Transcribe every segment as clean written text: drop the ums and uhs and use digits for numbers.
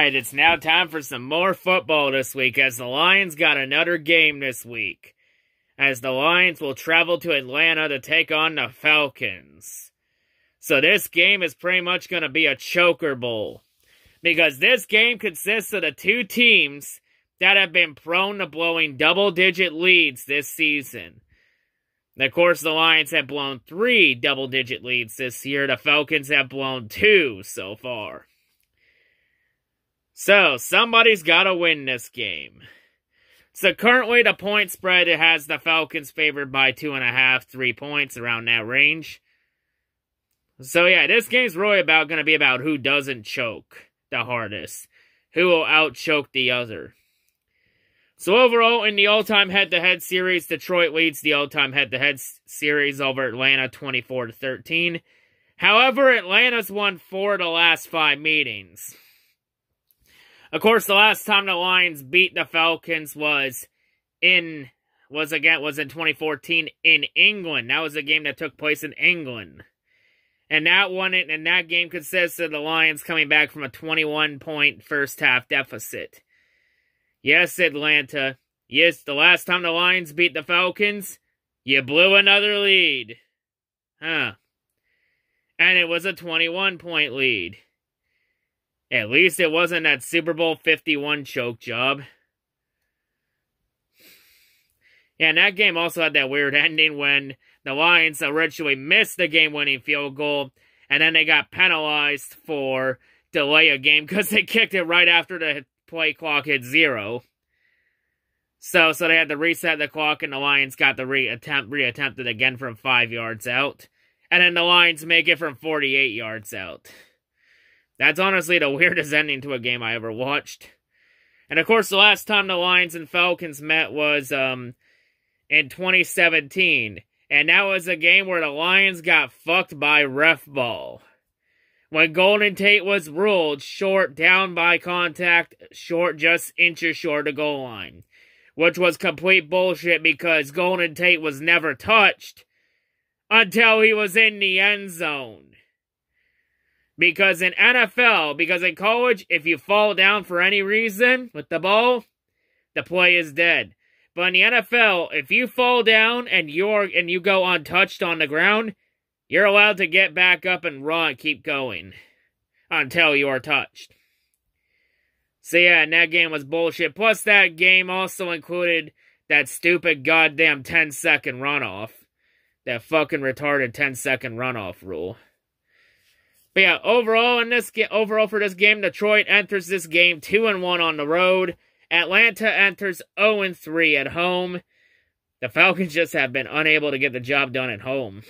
Alright, it's now time for some more football this week, as the Lions got another game this week, as the Lions will travel to Atlanta to take on the Falcons. So this game is pretty much going to be a choker bowl, because this game consists of the two teams that have been prone to blowing double-digit leads this season. And of course, the Lions have blown 3 double-digit leads this year. The Falcons have blown 2 so far. So, somebody's got to win this game. So, currently, the point spread, it has the Falcons favored by 2.5, 3 points, around that range. So, yeah, this game's really going to be about who doesn't choke the hardest. Who will out-choke the other. So, overall, in the all-time head-to-head series, Detroit leads the all-time head-to-head series over Atlanta 24-13. However, Atlanta's won 4 of the last 5 meetings. Of course, the last time the Lions beat the Falcons was in 2014 in England. That was a game that took place in England. And that game consists of the Lions coming back from a 21-point first-half deficit. Yes, Atlanta. Yes, the last time the Lions beat the Falcons, you blew another lead. Huh. And it was a 21-point lead. At least it wasn't that Super Bowl 51 choke job. Yeah, and that game also had that weird ending when the Lions originally missed the game-winning field goal, and then they got penalized for delay a game because they kicked it right after the play clock hit 0. So they had to reset the clock, and the Lions got to reattempt it again from 5 yards out. And then the Lions make it from 48 yards out. That's honestly the weirdest ending to a game I ever watched. And of course, the last time the Lions and Falcons met was in 2017. And that was a game where the Lions got fucked by ref ball. When Golden Tate was ruled short, down by contact, short, just inches short of goal line. Which was complete bullshit because Golden Tate was never touched until he was in the end zone. Because in college, if you fall down for any reason with the ball, the play is dead. But in the NFL, if you fall down and you go untouched on the ground, you're allowed to get back up and run, keep going, until you are touched. So yeah, and that game was bullshit. Plus that game also included that stupid goddamn 10-second runoff. That fucking retarded 10-second runoff rule. But yeah, overall for this game, Detroit enters this game 2-1 on the road. Atlanta enters 0-3 at home. The Falcons just have been unable to get the job done at home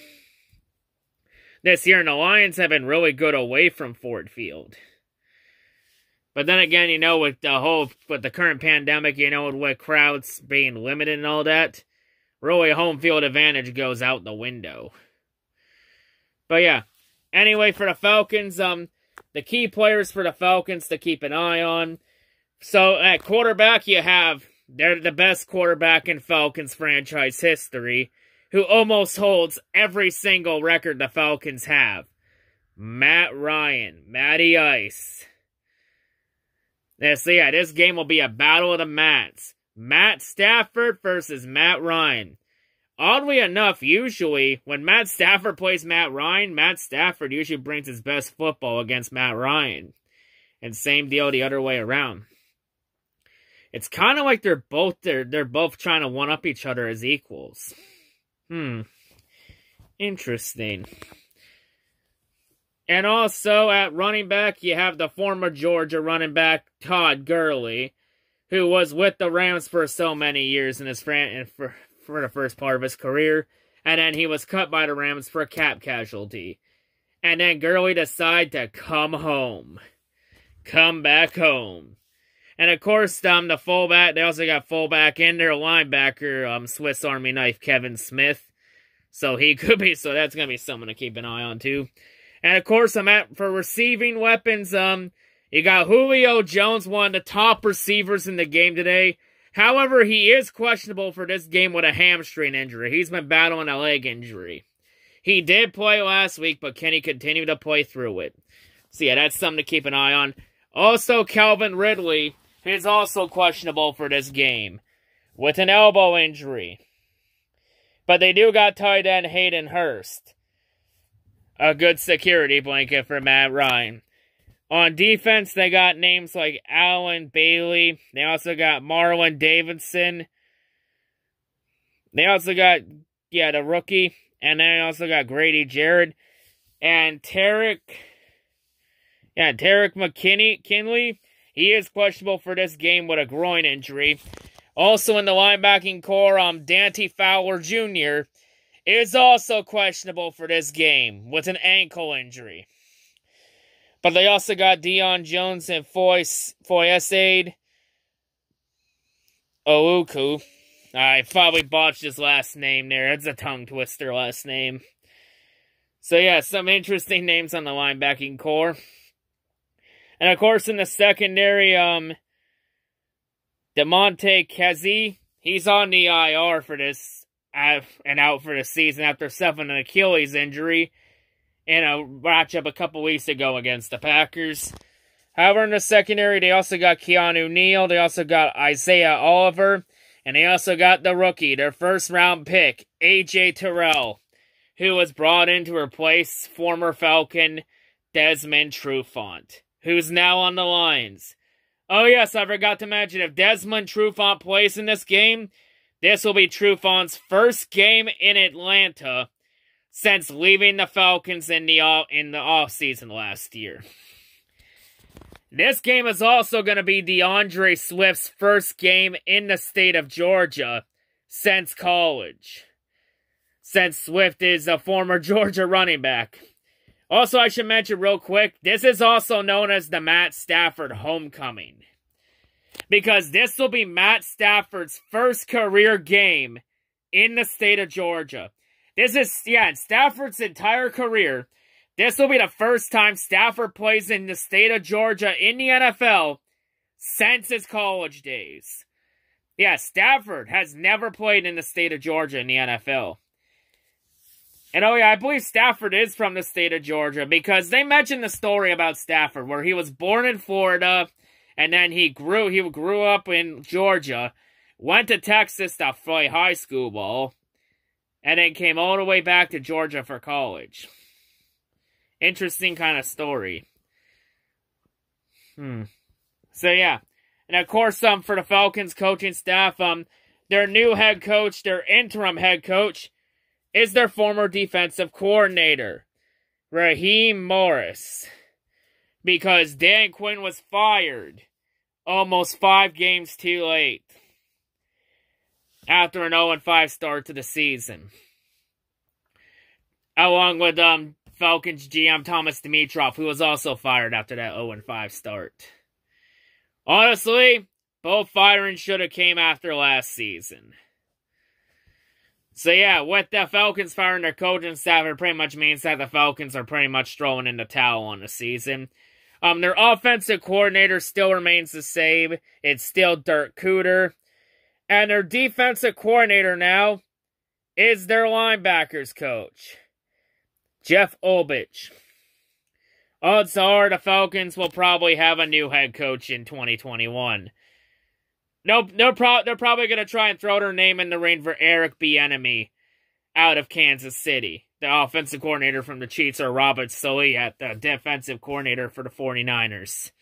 this year, and the Lions have been really good away from Ford Field. But then again, you know, with the current pandemic, you know, with crowds being limited and all that, really home field advantage goes out the window. But yeah. Anyway, for the Falcons, the key players for the Falcons to keep an eye on. So, at quarterback, they're the best quarterback in Falcons franchise history, who almost holds every single record the Falcons have. Matt Ryan, Matty Ice. Yeah, so yeah, this game will be a battle of the Matts. Matt Stafford versus Matt Ryan. Oddly enough, usually, when Matt Stafford plays Matt Ryan, Matt Stafford usually brings his best football against Matt Ryan. And same deal the other way around. It's kind of like they're both trying to one-up each other as equals. Interesting. And also, at running back, you have the former Georgia running back, Todd Gurley, who was with the Rams for so many years in his for the first part of his career, and then he was cut by the Rams for a cap casualty. And then Gurley decided to come home. Come back home. And of course, the fullback, they also got fullback and their linebacker, Swiss Army knife Kevin Smith. So that's going to be someone to keep an eye on too. And of course, for receiving weapons, you got Julio Jones, one of the top receivers in the game today. However, he is questionable for this game with a hamstring injury. He's been battling a leg injury. He did play last week, but can he continue to play through it? So yeah, that's something to keep an eye on. Also, Calvin Ridley is also questionable for this game with an elbow injury. But they do got tight end Hayden Hurst. A good security blanket for Matt Ryan. On defense, they got names like Alan Bailey. They also got Marlon Davidson. They also got, the rookie. And then they also got Grady Jarrett. And Tarek McKinley. He is questionable for this game with a groin injury. Also in the linebacking core, Dante Fowler Jr. is also questionable for this game with an ankle injury. But they also got Deion Jones and Foyesade Ouku. I probably botched his last name there. It's a tongue twister last name. So yeah, some interesting names on the linebacking core. And of course in the secondary, DeMonte Kazee, he's on the IR for this, and out for the season after suffering an Achilles injury in a matchup a couple weeks ago against the Packers. However, in the secondary, they also got Keanu Neal, they also got Isaiah Oliver, and they also got the rookie, their first-round pick, A.J. Terrell, who was brought in to replace former Falcon Desmond Trufant, who's now on the Lions. Oh yes, I forgot to mention, if Desmond Trufant plays in this game, this will be Trufant's first game in Atlanta since leaving the Falcons in the offseason last year. This game is also going to be DeAndre Swift's first game in the state of Georgia since college, since Swift is a former Georgia running back. Also, I should mention real quick, this is also known as the Matt Stafford Homecoming, because this will be Matt Stafford's first career game in the state of Georgia. This is, in Stafford's entire career, this will be the first time Stafford plays in the state of Georgia in the NFL since his college days. Yeah, Stafford has never played in the state of Georgia in the NFL. And oh yeah, I believe Stafford is from the state of Georgia because they mentioned the story about Stafford where he was born in Florida and then he grew up in Georgia, went to Texas to play high school ball, and then came all the way back to Georgia for college. Interesting kind of story. So yeah. And of course, for the Falcons coaching staff, their new head coach, their interim head coach, is their former defensive coordinator, Raheem Morris. Because Dan Quinn was fired almost 5 games too late after an 0-5 start to the season. Along with Falcons GM Thomas Dimitroff, who was also fired after that 0-5 start. Honestly, both firings should have came after last season. So yeah, with the Falcons firing their coaching staff, it pretty much means that the Falcons are pretty much throwing in the towel on the season. Their offensive coordinator still remains the same. It's still Dirk Cooter. And their defensive coordinator now is their linebackers coach, Jeff Ulbrich. Odds are the Falcons will probably have a new head coach in 2021. They're probably going to try and throw their name in the ring for Eric Bieniemy out of Kansas City, the offensive coordinator from the Chiefs, or Robert Saleh at the defensive coordinator for the 49ers.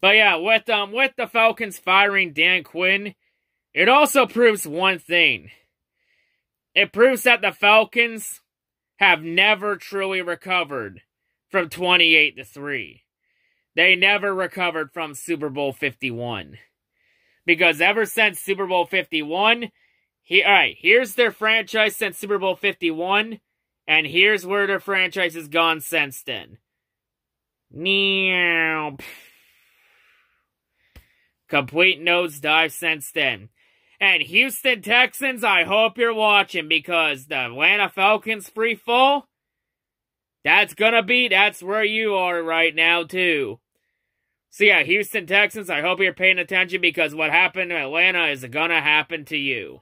But yeah, with the Falcons firing Dan Quinn, it also proves one thing. It proves that the Falcons have never truly recovered from 28-3. They never recovered from Super Bowl 51. Because ever since Super Bowl 51, here's their franchise since Super Bowl 51, and here's where their franchise has gone since then. Complete nosedive since then. And Houston Texans, I hope you're watching, because the Atlanta Falcons free fall, that's where you are right now too. So yeah, Houston Texans, I hope you're paying attention, because what happened to Atlanta is gonna happen to you.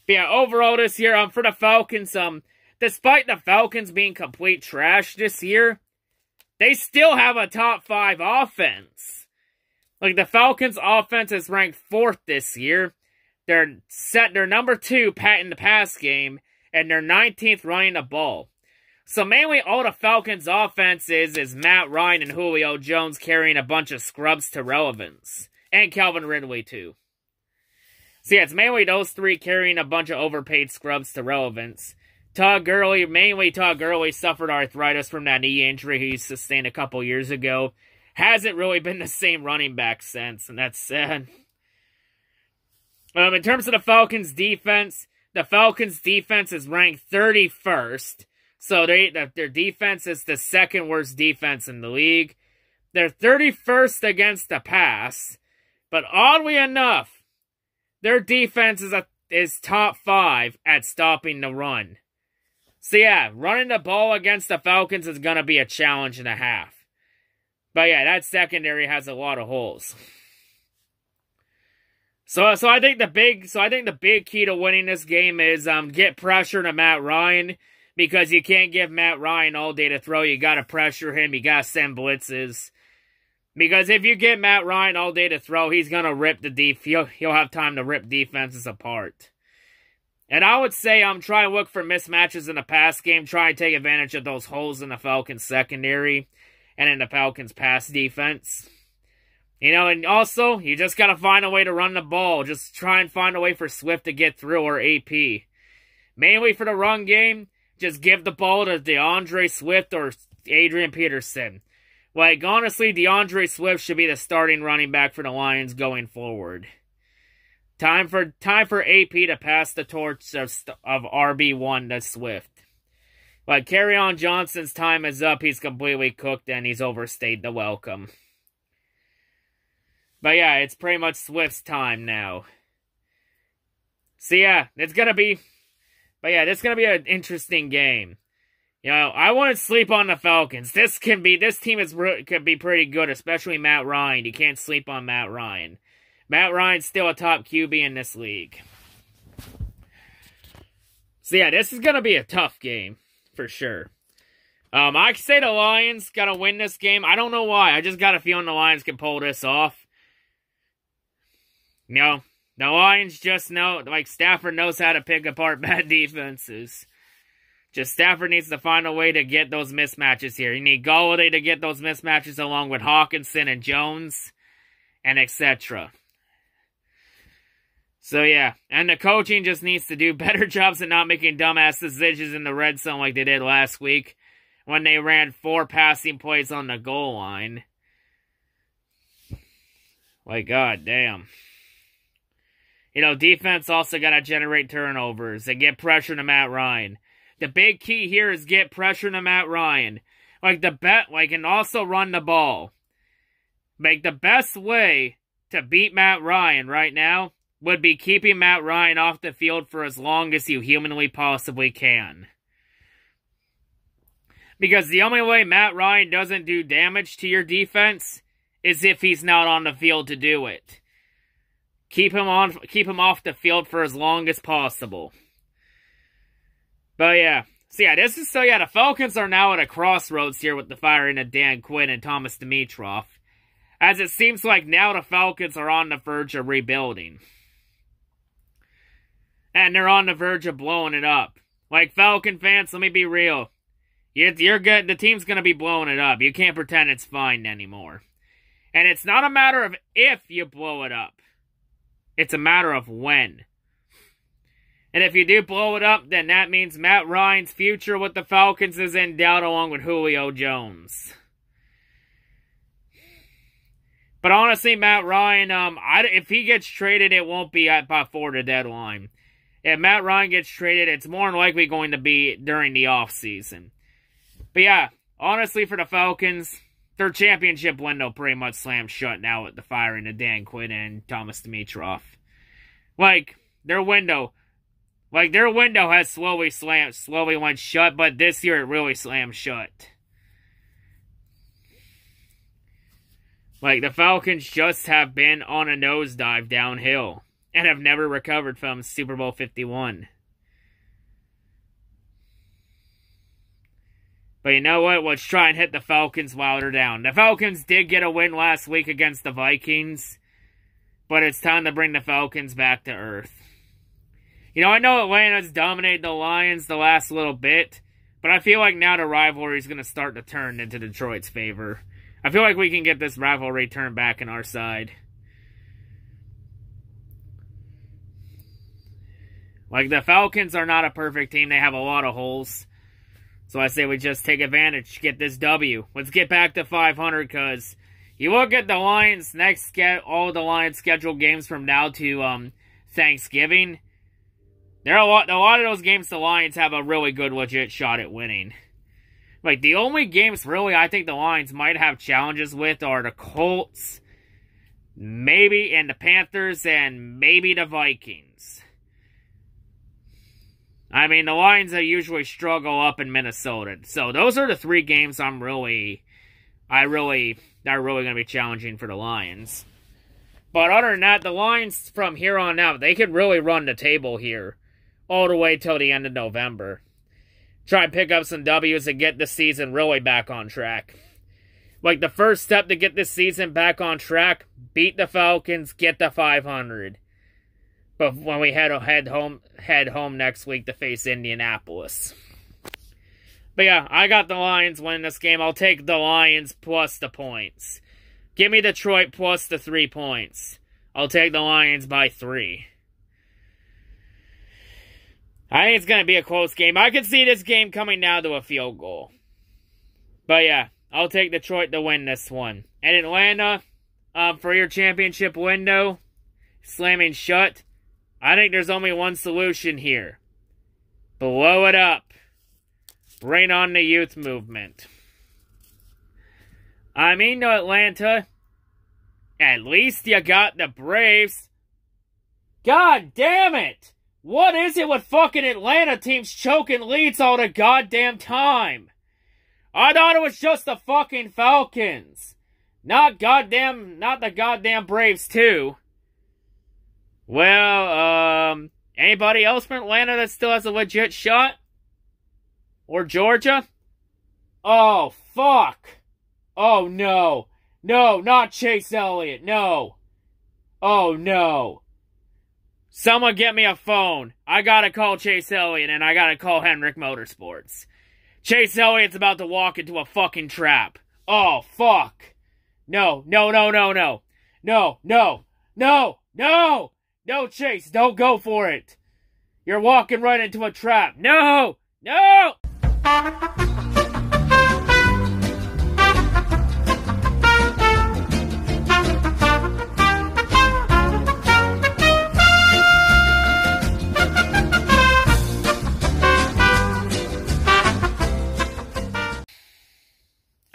But yeah, overall this year, for the Falcons, despite the Falcons being complete trash this year, they still have a top 5 offense. Like, the Falcons' offense is ranked 4th this year. They're number 2 in the pass game, and they're 19th running the ball. So mainly all the Falcons' offense is Matt Ryan and Julio Jones carrying a bunch of scrubs to relevance. And Calvin Ridley, too. So yeah, it's mainly those 3 carrying a bunch of overpaid scrubs to relevance. Mainly Todd Gurley suffered arthritis from that knee injury he sustained a couple years ago. Hasn't really been the same running back since, and that's sad. In terms of the Falcons' defense is ranked 31st. So their defense is the 2nd worst defense in the league. They're 31st against the pass. But oddly enough, their defense is top 5 at stopping the run. So yeah, running the ball against the Falcons is going to be a challenge and a half. But yeah, that secondary has a lot of holes. So I think the big key to winning this game is get pressure to Matt Ryan. Because you can't give Matt Ryan all day to throw. You got to pressure him. You got to send blitzes. Because if you get Matt Ryan all day to throw, he's going to rip he'll have time to rip defenses apart. And I would say try to look for mismatches in the pass game. Try and take advantage of those holes in the Falcons secondary and in the Falcons pass defense. And also, you just got to find a way to run the ball. Just try and find a way for Swift to get through or AP. Mainly for the run game, just give the ball to DeAndre Swift or Adrian Peterson. Like, honestly, DeAndre Swift should be the starting running back for the Lions going forward. Time for AP to pass the torch of RB1 to Swift. Like, Kerryon Johnson's time is up. He's completely cooked and he's overstayed the welcome. But yeah, it's pretty much Swift's time now. So yeah, it's going to be an interesting game. I wouldn't sleep on the Falcons. This team could be pretty good, especially Matt Ryan. You can't sleep on Matt Ryan. Matt Ryan's still a top QB in this league. So yeah, this is going to be a tough game, for sure. I say the Lions got to win this game. I don't know why. I just got a feeling the Lions can pull this off. The Lions just know, like, Stafford knows how to pick apart bad defenses. Just Stafford needs to find a way to get those mismatches here. You need Golladay to get those mismatches along with Hawkinson and Jones, and etc. So yeah, and the coaching just needs to do better jobs at not making dumbass decisions in the red zone like they did last week when they ran 4 passing plays on the goal line. Like, god damn. Defense also got to generate turnovers and get pressure to Matt Ryan. The big key here is get pressure to Matt Ryan. And also run the ball. The best way to beat Matt Ryan right now would be keeping Matt Ryan off the field for as long as you humanly possibly can. Because the only way Matt Ryan doesn't do damage to your defense is if he's not on the field to do it. Keep him off the field for as long as possible. But yeah. The Falcons are now at a crossroads here with the firing of Dan Quinn and Thomas Dimitroff. As it seems like now the Falcons are on the verge of rebuilding. And they're on the verge of blowing it up. Like, Falcon fans, let me be real. You're good. The team's going to be blowing it up. You can't pretend it's fine anymore. And it's not a matter of if you blow it up. It's a matter of when. And if you do blow it up, then that means Matt Ryan's future with the Falcons is in doubt along with Julio Jones. But honestly, Matt Ryan, if he gets traded, it won't be before the deadline. If Matt Ryan gets traded, it's more than likely going to be during the offseason. But yeah, honestly, for the Falcons, their championship window pretty much slammed shut now with the firing of Dan Quinn and Thomas Dimitroff. Their window has slowly went shut, but this year it really slammed shut. The Falcons just have been on a nosedive downhill and have never recovered from Super Bowl 51. But you know what? Let's try and hit the Falcons while they're down. The Falcons did get a win last week against the Vikings. But it's time to bring the Falcons back to earth. You know, I know Atlanta's dominated the Lions the last little bit. But I feel like now the rivalry is going to start to turn into Detroit's favor. I feel like we can get this rivalry turned back in our side. Like, the Falcons are not a perfect team. They have a lot of holes. So I say we just take advantage, get this W. Let's get back to 500, because you look at the Lions' all the Lions' scheduled games from now to Thanksgiving. There are a lot of those games the Lions have a really good, legit shot at winning. Like, the only games, really, I think the Lions might have challenges with are the Colts, maybe, and the Panthers, and maybe the Vikings. I mean, the Lions usually struggle up in Minnesota. So, those are the 3 games that are really going to be challenging for the Lions. But other than that, the Lions, from here on out, they could really run the table here all the way till the end of November. Try and pick up some W's and get the season really back on track. Like, the first step to get this season back on track, beat the Falcons, get the 500. But when we head home next week to face Indianapolis. But yeah, I got the Lions winning this game. I'll take the Lions plus the points. Give me Detroit plus the 3 points. I'll take the Lions by 3. I think it's going to be a close game. I could see this game coming down to a field goal. But yeah, I'll take Detroit to win this one. And Atlanta, for your championship window, slamming shut, I think there's only one solution here. Blow it up. Bring on the youth movement. I mean, Atlanta, at least you got the Braves. God damn it! What is it with fucking Atlanta teams choking leads all the goddamn time? I thought it was just the fucking Falcons. Not the goddamn Braves too. Well, anybody else from Atlanta that still has a legit shot? Or Georgia? Oh, fuck. Oh, no. No, not Chase Elliott. No. Oh, no. Someone get me a phone. I gotta call Chase Elliott and I gotta call Hendrick Motorsports. Chase Elliott's about to walk into a fucking trap. Oh, fuck. No, no, no, no, no. No, no, no, no. No, Chase, don't go for it. You're walking right into a trap. No, no.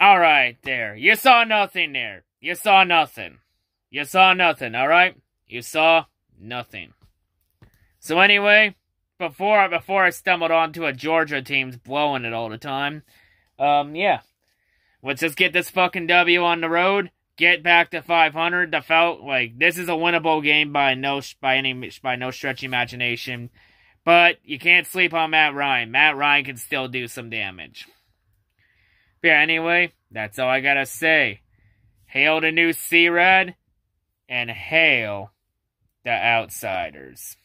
Alright, there. You saw nothing there. You saw nothing. You saw nothing, alright? You saw nothing. So anyway, before I stumbled onto a Georgia team's blowing it all the time, yeah. Let's just get this fucking W on the road. Get back to 500. This is a winnable game by no stretch of imagination. But you can't sleep on Matt Ryan. Matt Ryan can still do some damage. But yeah, anyway, that's all I gotta say. Hail the new C-Rad, and hail the Outsiders.